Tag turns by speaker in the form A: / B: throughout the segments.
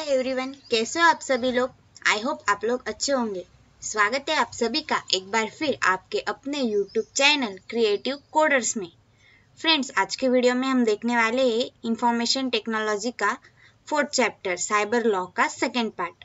A: Hi everyone, कैसे हो आप सभी लोग। आई होप आप लोग अच्छे होंगे। स्वागत है आप सभी का एक बार फिर आपके अपने यूट्यूब चैनल क्रिएटिव कोडर्स में। फ्रेंड्स, आज के वीडियो में हम देखने वाले हैं इंफॉर्मेशन टेक्नोलॉजी का 4th चैप्टर साइबर लॉ का सेकेंड पार्ट।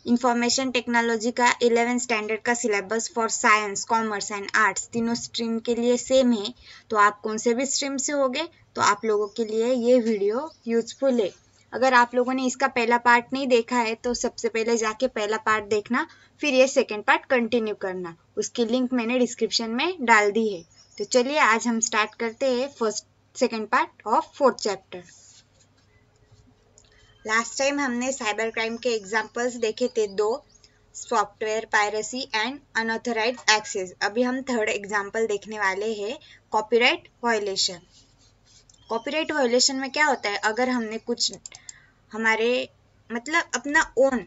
A: इंफॉर्मेशन टेक्नोलॉजी का 11th स्टैंडर्ड का syllabus for science, commerce and arts तीनों स्ट्रीम के लिए सेम है। तो आप कौन से भी स्ट्रीम से होगे तो आप लोगों के लिए ये वीडियो यूजफुल है। अगर आप लोगों ने इसका पहला पार्ट नहीं देखा है तो सबसे पहले जाके पहला पार्ट देखना, फिर ये सेकेंड पार्ट कंटिन्यू करना। उसकी लिंक मैंने डिस्क्रिप्शन में डाल दी है। तो चलिए आज हम स्टार्ट करते हैं second part of 4th chapter. Last time हमने साइबर क्राइम के एग्जाम्पल्स देखे थे, 2, software piracy and unauthorised access. अभी हम थर्ड एग्जाम्पल देखने वाले हैं, कॉपीराइट वायलेशन। कॉपीराइट वायलेशन में क्या होता है, अगर हमने कुछ हमारे अपना ओन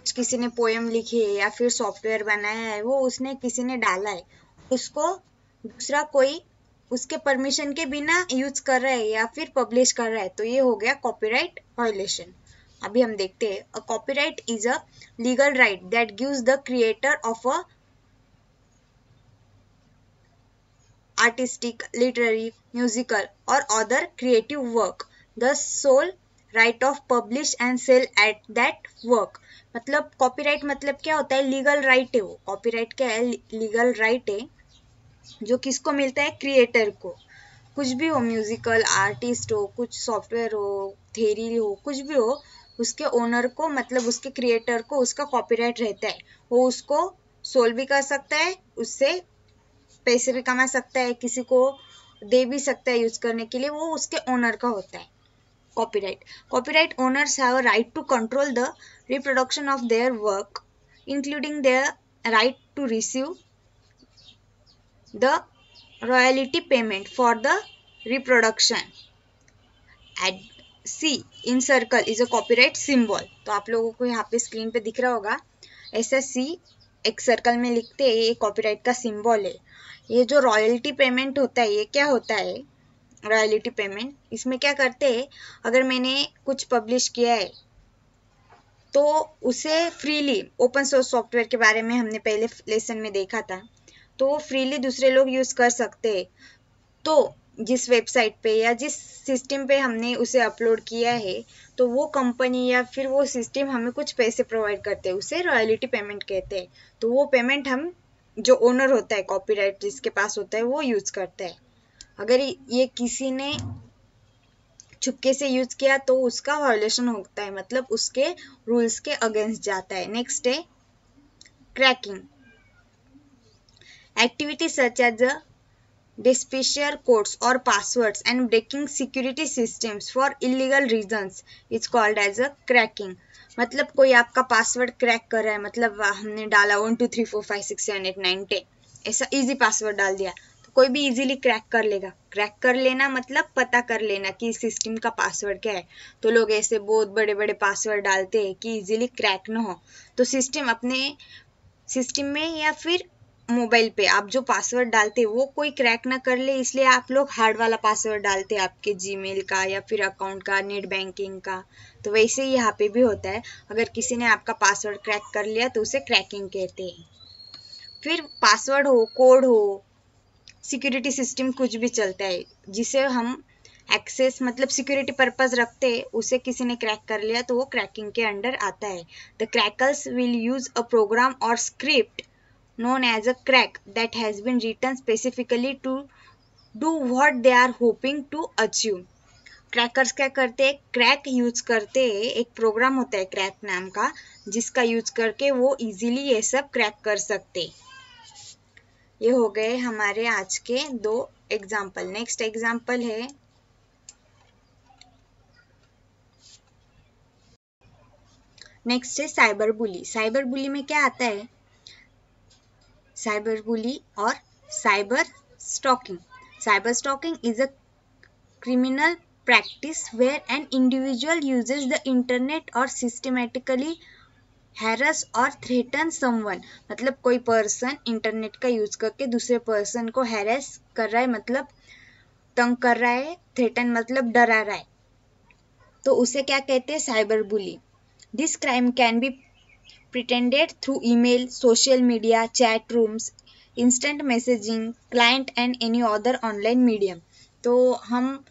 A: किसी ने पोएम लिखी है या फिर सॉफ्टवेयर बनाया है, वो उसने किसी ने डाला है, उसको दूसरा कोई उसके परमिशन के बिना यूज कर रहा है या फिर पब्लिश कर रहा है, तो ये हो गया कॉपीराइट वायलेशन। अभी हम देखते हैं, a copyright is a legal right that gives the creator of a artistic, literary, musical or other creative work the sole right of publish and sell at that work। मतलब copyright मतलब क्या होता है, legal right है। वो copyright क्या है, legal right है जो किसको मिलता है, क्रिएटर को। कुछ भी हो, म्यूजिकल आर्टिस्ट हो, कुछ सॉफ्टवेयर हो, थेरी हो, कुछ भी हो, उसके ओनर को मतलब उसके क्रिएटर को उसका कॉपीराइट रहता है। वो उसको सोल भी कर सकता है, उससे पैसे भी कमा सकता है, किसी को दे भी सकता है यूज करने के लिए, वो उसके ओनर का होता है copyright. Copyright owners have a right to control the reproduction of their work including their right to receive the royalty payment for the reproduction. At C in circle is a copyright symbol. तो आप लोगों को यहाँ पे screen पे दिख रहा होगा, ऐसा सी एक सर्कल में लिखते हैं, ये कॉपीराइट का सिंबल है। ये जो रॉयल्टी पेमेंट होता है, ये क्या होता है, रॉयल्टी पेमेंट, इसमें क्या करते हैं, अगर मैंने कुछ पब्लिश किया है तो उसे फ्रीली, ओपन सोर्स सॉफ्टवेयर के बारे में हमने पहले लेसन में देखा था, तो वो फ्रीली दूसरे लोग यूज कर सकते हैं। तो जिस वेबसाइट पे या जिस सिस्टम पे हमने उसे अपलोड किया है, तो वो कंपनी या फिर वो सिस्टम हमें कुछ पैसे प्रोवाइड करते हैं, उसे रॉयल्टी पेमेंट कहते हैं। तो वो पेमेंट हम, जो ओनर होता है, कॉपीराइट जिसके पास होता है, वो यूज करता है। अगर ये किसी ने छुपके से यूज किया तो उसका वायोलेशन होता है, मतलब उसके रूल्स के अगेंस्ट जाता है। नेक्स्ट है cracking. Activity such as a decipher codes or passwords and breaking security systems for illegal reasons is called as a cracking। मतलब कोई आपका पासवर्ड क्रैक कर रहा है, मतलब हमने डाला 1 2 3 4 5 6 7 8 9 10, ऐसा इजी पासवर्ड डाल दिया, तो कोई भी इजीली क्रैक कर लेगा। क्रैक कर लेना मतलब पता कर लेना कि सिस्टम का पासवर्ड क्या है। तो लोग ऐसे बहुत बड़े बड़े पासवर्ड डालते हैं कि इजीली क्रैक ना हो। तो सिस्टम अपने सिस्टम में या फिर मोबाइल पे आप जो पासवर्ड डालते हैं वो कोई क्रैक ना कर ले, इसलिए आप लोग हार्ड वाला पासवर्ड डालते हैं, आपके जीमेल का या फिर अकाउंट का, नेट बैंकिंग का। तो वैसे ही यहाँ पे भी होता है, अगर किसी ने आपका पासवर्ड क्रैक कर लिया तो उसे क्रैकिंग कहते हैं। फिर पासवर्ड हो, कोड हो, सिक्योरिटी सिस्टम कुछ भी चलता है जिसे हम एक्सेस मतलब सिक्योरिटी पर्पज रखते हैं, उसे किसी ने क्रैक कर लिया तो वो क्रैकिंग के अंडर आता है। The crackers will use a program और script known as a crack that has been written specifically to do what they are hoping to achieve। Crackers क्या करते हैं, क्रैक यूज करते हैं, एक प्रोग्राम होता है क्रैक नाम का, जिसका यूज करके वो इजीली ये सब क्रैक कर सकते। ये हो गए हमारे आज के 2 एग्जाम्पल। नेक्स्ट एग्जाम्पल है साइबर बुली। साइबर बुली में क्या आता है, साइबर बुली और cyber stalking. Cyber stalking is a criminal practice where an individual uses the internet or systematically harass or threaten someone। मतलब कोई पर्सन इंटरनेट का use करके दूसरे पर्सन को हैरेस कर रहा है, मतलब तंग कर रहा है, थ्रेटन मतलब डरा रहा है। तो उसे क्या कहते हैं, cyber bully. This crime can be pretended through email, social media, chat rooms, instant messaging, client and any other online medium। तो हम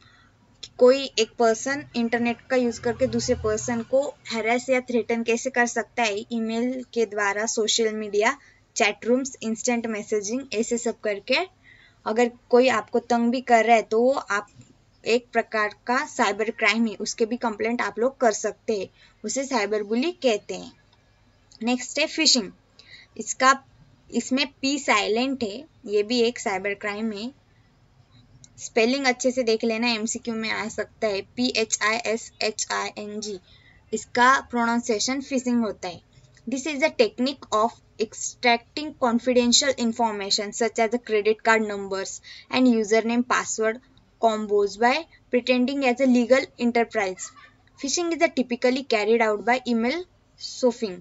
A: कोई एक पर्सन इंटरनेट का यूज करके दूसरे पर्सन को हैरेस या थ्रेटन कैसे कर सकता है, ईमेल के द्वारा, social media, chat rooms, instant messaging, ऐसे सब करके अगर कोई आपको तंग भी कर रहा है तो आप एक प्रकार का साइबर क्राइम है, उसके भी कंप्लेंट आप लोग कर सकते हैं, उसे साइबर बुली कहते हैं। नेक्स्ट है फिशिंग। इसमें पी साइलेंट है, ये भी एक साइबर क्राइम है। स्पेलिंग अच्छे से देख लेना, एमसीक्यू में आ सकता है, PHISHING। इसका प्रोनाउंसिएशन फिशिंग होता है। This is a technique of extracting confidential information such as the credit card numbers and username password combos by pretending as a legal enterprise. Phishing is typically carried out by email spoofing.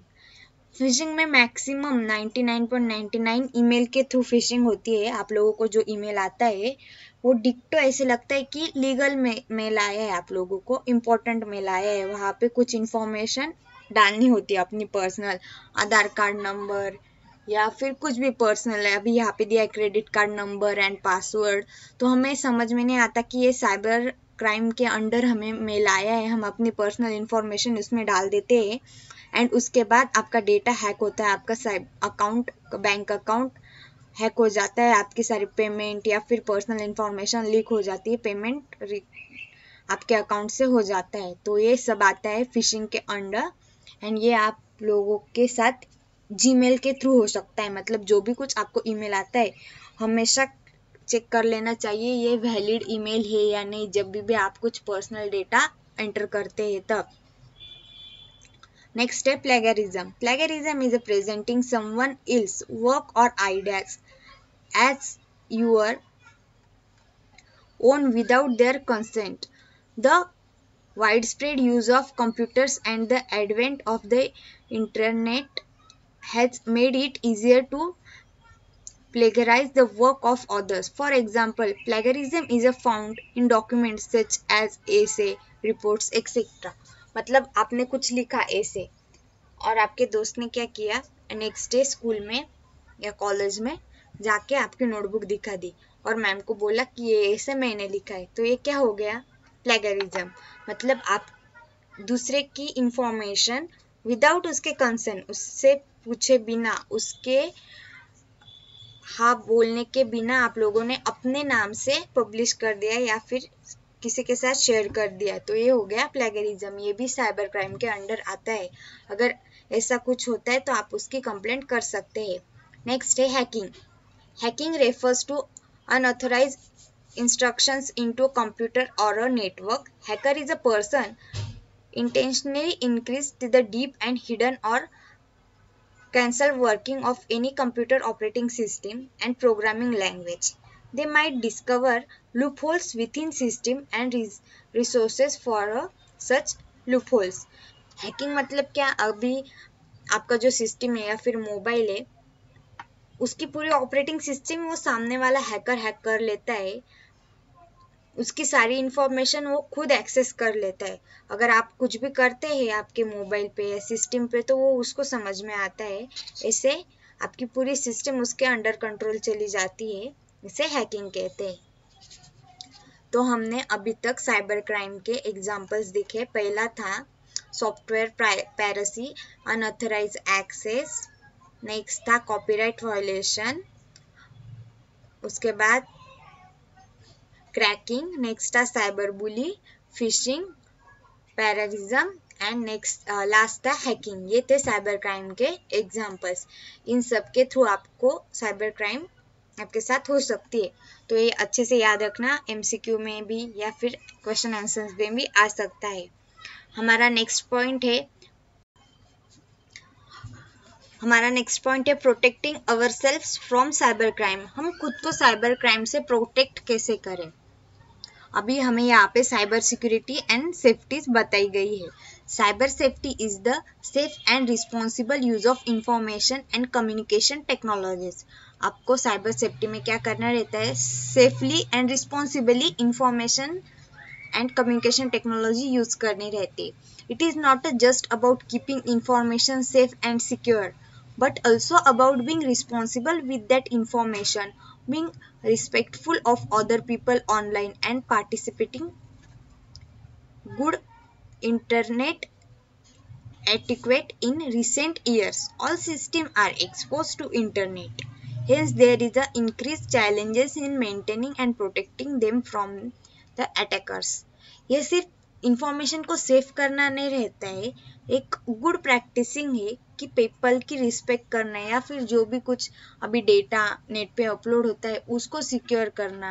A: Fishing में maximum 99.99 email के through fishing होती है। आप लोगों को जो email आता है वो डिक्टो ऐसे लगता है कि लीगल मेल आया है, आप लोगों को इम्पोर्टेंट मेल आया है, वहाँ पे कुछ इन्फॉर्मेशन डालनी होती है अपनी पर्सनल, आधार कार्ड नंबर या फिर कुछ भी पर्सनल है। अभी यहाँ पे दिया है credit card number and password. तो हमें समझ में नहीं आता कि ये साइबर क्राइम के अंडर हमें मेल आया है, हम अपनी पर्सनल इन्फॉर्मेशन उसमें डाल देते हैं एंड उसके बाद आपका डेटा हैक होता है, आपका अकाउंट, बैंक अकाउंट हैक हो जाता है, आपकी सारी पेमेंट या फिर पर्सनल इन्फॉर्मेशन लीक हो जाती है, पेमेंट आपके अकाउंट से हो जाता है। तो ये सब आता है फिशिंग के अंडर एंड ये आप लोगों के साथ जीमेल के थ्रू हो सकता है। मतलब जो भी कुछ आपको ईमेल आता है हमेशा चेक कर लेना चाहिए ये वैलिड ईमेल है या नहीं, जब भी आप कुछ पर्सनल डेटा एंटर करते हैं तब। Next है plagiarism. Plagiarism is presenting someone else's work or ideas as your own without their consent. The widespread use of computers and the advent of the internet has made it easier to plagiarize the work of others. For example, plagiarism is found in documents such as essay, reports, etc. मतलब आपने कुछ लिखा ऐसे और आपके दोस्त ने क्या किया, नेक्स्ट डे स्कूल में या कॉलेज में जाके आपकी नोटबुक दिखा दी और मैम को बोला कि ये ऐसे मैंने लिखा है, तो ये क्या हो गया, प्लेगरिज्म। मतलब आप दूसरे की इंफॉर्मेशन विदाउट उसके कंसर्न, उससे पूछे बिना, उसके हाँ बोलने के बिना आप लोगों ने अपने नाम से पब्लिश कर दिया या फिर किसी के साथ शेयर कर दिया, तो ये हो गया प्लेगरिज्म। ये भी साइबर क्राइम के अंडर आता है। अगर ऐसा कुछ होता है तो आप उसकी कंप्लेंट कर सकते हैं। नेक्स्ट है hacking. Hacking refers to unauthorized instructions into computer और a network. Hacker is a person intentionally increase the deep and hidden or cancel working of any computer operating system and programming language. They might discover loopholes within system and resources for such loopholes. Hacking मतलब क्या, अभी आपका जो system है या फिर mobile है उसकी पूरी ऑपरेटिंग सिस्टम वो सामने वाला हैकर हैक कर लेता है, उसकी सारी इंफॉर्मेशन वो खुद एक्सेस कर लेता है। अगर आप कुछ भी करते हैं आपके मोबाइल पे या सिस्टम पे तो वो उसको समझ में आता है, ऐसे आपकी पूरी सिस्टम उसके अंडर कंट्रोल चली जाती है, इसे हैकिंग कहते हैं। तो हमने अभी तक साइबर क्राइम के एग्जांपल्स देखे। पहला था software piracy, unauthorized access, next था कॉपीराइट वायलेशन, उसके बाद क्रैकिंग, नेक्स्ट था cyber bully, phishing, plagiarism and next last था हैकिंग। ये थे साइबर क्राइम के एग्जांपल्स। इन सब के थ्रू आपको साइबर क्राइम आपके साथ हो सकती है, तो ये अच्छे से याद रखना, एमसीक्यू में भी या फिर क्वेश्चन आंसर्स में भी आ सकता है। हमारा नेक्स्ट पॉइंट है protecting ourselves from cyber crime. हम खुद को साइबर क्राइम से प्रोटेक्ट कैसे करें। अभी हमें यहाँ पे साइबर सिक्योरिटी एंड सेफ्टी बताई गई है। Cyber safety is the safe and responsible use of information and communication technologies. आपको साइबर सेफ्टी में क्या करना रहता है, safely and responsibly information and communication technology use करनी रहती है। It is not just about keeping information safe and secure but also about being responsible with that information, being respectful of other people online and participating good internet etiquette. In recent years all systems are exposed to internet, hence there is a increased challenges in maintaining and protecting them from the attackers. ये सिर्फ information को save करना नहीं रहता है, एक good practising है कि पीपल की रिस्पेक्ट करना है, या फिर जो भी कुछ अभी डेटा नेट पे अपलोड होता है उसको सिक्योर करना।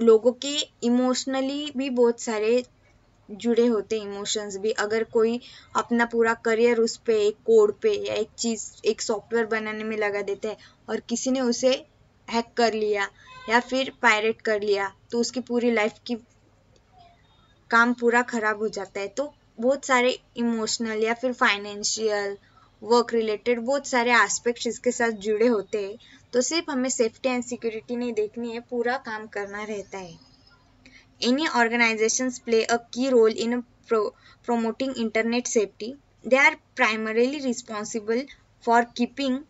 A: लोगों के इमोशनली भी बहुत सारे जुड़े होते इमोशंस भी। अगर कोई अपना पूरा करियर उस पे एक कोड पे या एक चीज़ एक सॉफ्टवेयर बनाने में लगा देता है और किसी ने उसे हैक कर लिया या फिर पायरेट कर लिया तो उसकी पूरी लाइफ की काम पूरा खराब हो जाता है। तो बहुत सारे इमोशनल या फिर फाइनेंशियल वर्क रिलेटेड बहुत सारे एस्पेक्ट्स इसके साथ जुड़े होते हैं। तो सिर्फ हमें सेफ्टी एंड सिक्योरिटी नहीं देखनी है, पूरा काम करना रहता है। Any organizations play a key role in promoting internet safety. They are primarily responsible for keeping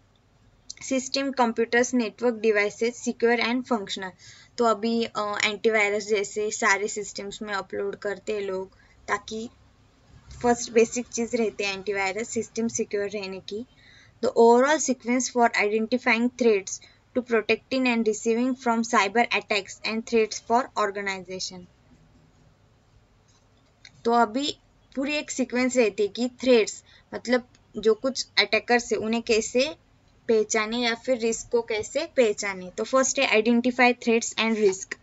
A: system, computers, network devices secure and functional. तो अभी एंटीवायरस जैसे सारे सिस्टम्स में अपलोड करते हैं लोग, ताकि फर्स्ट बेसिक चीज़ रहती है एंटीवायरस सिस्टम सिक्योर रहने की। The overall sequence for identifying threats to protecting and receiving from cyber attacks and threats for organization. तो अभी पूरी एक सीक्वेंस रहती है कि थ्रेट्स मतलब जो कुछ अटैकर्स है उन्हें कैसे पहचाने या फिर रिस्क को कैसे पहचाने। तो फर्स्ट है identify threats and risk.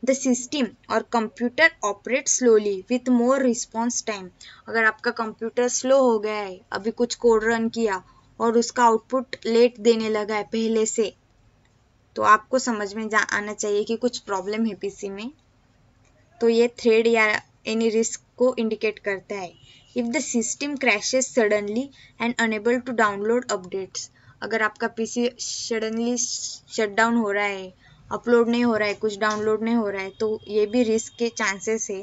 A: The system और computer operate slowly with more response time. अगर आपका कंप्यूटर स्लो हो गया है, अभी कुछ कोड रन किया और उसका आउटपुट लेट देने लगा है पहले से, तो आपको समझ में आना चाहिए कि कुछ प्रॉब्लम है पीसी में। तो ये थ्रेड या एनी रिस्क को इंडिकेट करता है। If the system crashes suddenly and unable to download updates. अगर आपका पीसी सडनली शट डाउन हो रहा है, अपलोड नहीं हो रहा है, कुछ डाउनलोड नहीं हो रहा है, तो ये भी रिस्क के चांसेस है।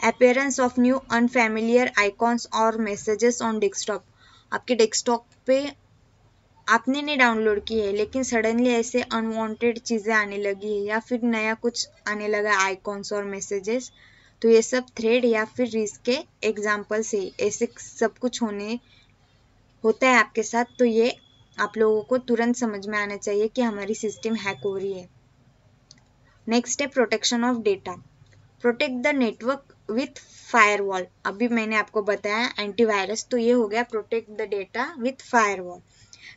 A: Appearance of new unfamiliar icons और मैसेजेस ऑन डेस्कटॉप। आपके डेस्कटॉप पे आपने नहीं डाउनलोड की है लेकिन सडनली ऐसे अनवांटेड चीज़ें आने लगी है या फिर नया कुछ आने लगा आइकॉन्स और मैसेजेस, तो ये सब थ्रेड या फिर रिस्क के एग्जाम्पल्स है। ऐसे सब कुछ होता है आपके साथ, तो ये आप लोगों को तुरंत समझ में आना चाहिए कि हमारी सिस्टम हैक हो रही है। नेक्स्ट है protection of data. Protect the network with firewall. अभी मैंने आपको बताया एंटीवायरस, तो ये हो गया protect the data with firewall.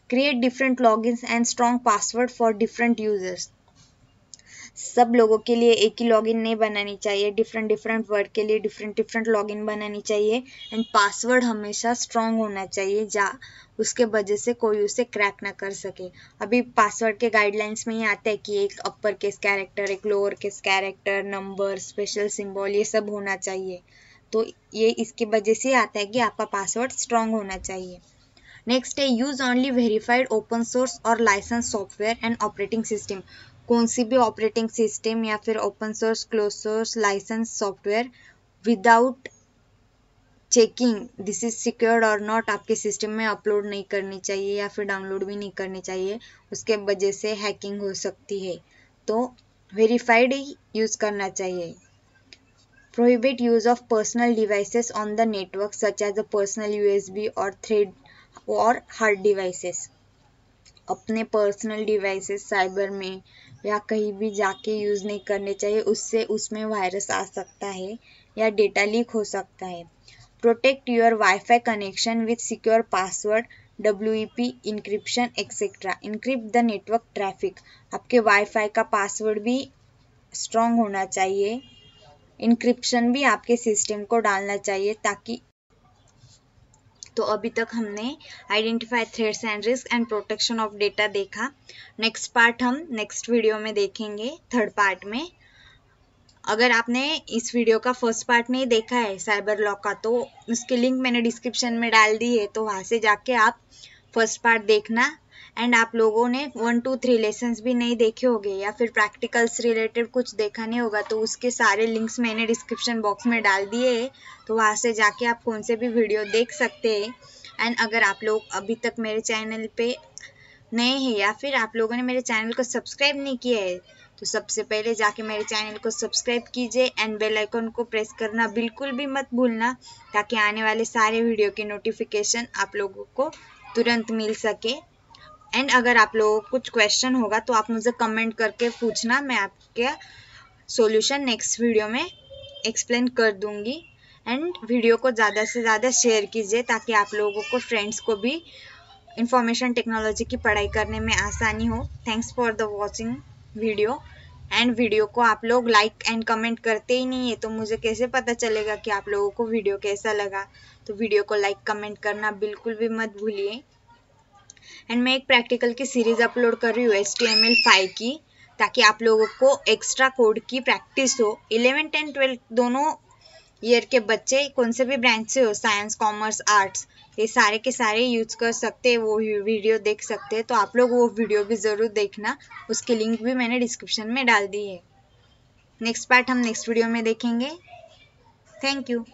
A: Create different logins and strong password for different users. सब लोगों के लिए एक ही लॉगिन नहीं बनानी चाहिए, डिफरेंट वर्ड के लिए डिफरेंट लॉगिन बनानी चाहिए एंड पासवर्ड हमेशा स्ट्रॉन्ग होना चाहिए उसके वजह से कोई उसे क्रैक ना कर सके। अभी पासवर्ड के गाइडलाइंस में ही आता है कि एक अपर केस कैरेक्टर, एक lower case character, number, special symbol, ये सब होना चाहिए। तो ये इसकी वजह से आता है कि आपका पासवर्ड स्ट्रॉन्ग होना चाहिए। नेक्स्ट है use only verified open source और license software and operating system. कौन सी भी ऑपरेटिंग सिस्टम या फिर open source, close source, license software without checking this is secured और नॉट आपके सिस्टम में अपलोड नहीं करनी चाहिए या फिर डाउनलोड भी नहीं करनी चाहिए, उसके वजह से हैकिंग हो सकती है। तो वेरीफाइड ही यूज करना चाहिए। Prohibit use of personal devices on the network such as a personal USB और थ्रेड और हार्ड डिवाइसेस। अपने पर्सनल डिवाइसेस साइबर में या कहीं भी जाके यूज़ नहीं करने चाहिए, उससे उसमें वायरस आ सकता है या डेटा लीक हो सकता है। Protect your wifi connection with secure password, WEP, encryption etcetera. Encrypt the network traffic. आपके वाईफाई का पासवर्ड भी स्ट्रॉन्ग होना चाहिए, इंक्रिप्शन भी आपके सिस्टम को डालना चाहिए ताकि। तो अभी तक हमने identify threats and risk and protection of data देखा। नेक्स्ट पार्ट हम नेक्स्ट वीडियो में देखेंगे, थर्ड पार्ट में। अगर आपने इस वीडियो का फर्स्ट पार्ट नहीं देखा है साइबर लॉ का, तो उसकी लिंक मैंने डिस्क्रिप्शन में डाल दी है, तो वहाँ से जाके आप फर्स्ट पार्ट देखना एंड आप लोगों ने 1 2 3 लेसन्स भी नहीं देखे होंगे या फिर प्रैक्टिकल्स रिलेटेड कुछ देखा नहीं होगा, तो उसके सारे लिंक्स मैंने डिस्क्रिप्शन बॉक्स में डाल दिए हैं, तो वहाँ से जाके आप कौन से भी वीडियो देख सकते हैं। एंड अगर आप लोग अभी तक मेरे चैनल पे नए हैं या फिर आप लोगों ने मेरे चैनल को सब्सक्राइब नहीं किया है, तो सबसे पहले जाके मेरे चैनल को सब्सक्राइब कीजिए एंड बेल आइकन को प्रेस करना बिल्कुल भी मत भूलना, ताकि आने वाले सारे वीडियो की नोटिफिकेशन आप लोगों को तुरंत मिल सके। एंड अगर आप लोगों को कुछ क्वेश्चन होगा तो आप मुझे कमेंट करके पूछना, मैं आपके सॉल्यूशन नेक्स्ट वीडियो में एक्सप्लेन कर दूंगी। एंड वीडियो को ज़्यादा से ज़्यादा शेयर कीजिए ताकि आप लोगों को, फ्रेंड्स को भी इंफॉर्मेशन टेक्नोलॉजी की पढ़ाई करने में आसानी हो। Thanks for the watching video. And video को आप लोग लाइक एंड कमेंट करते ही नहीं है, तो मुझे कैसे पता चलेगा कि आप लोगों को वीडियो कैसा लगा। तो वीडियो को लाइक कमेंट करना बिल्कुल भी मत भूलिए। एंड मैं एक प्रैक्टिकल की सीरीज अपलोड कर रही हूँ HTML5 की, ताकि आप लोगों को एक्स्ट्रा कोड की प्रैक्टिस हो। 11th एंड 12th दोनों ईयर के बच्चे कौन से भी ब्रांच से हो, साइंस कॉमर्स आर्ट्स, ये सारे के सारे यूज कर सकते हैं, वो वीडियो देख सकते हैं। तो आप लोग वो वीडियो भी ज़रूर देखना, उसकी लिंक भी मैंने डिस्क्रिप्शन में डाल दी है। नेक्स्ट पार्ट हम नेक्स्ट वीडियो में देखेंगे। Thank you.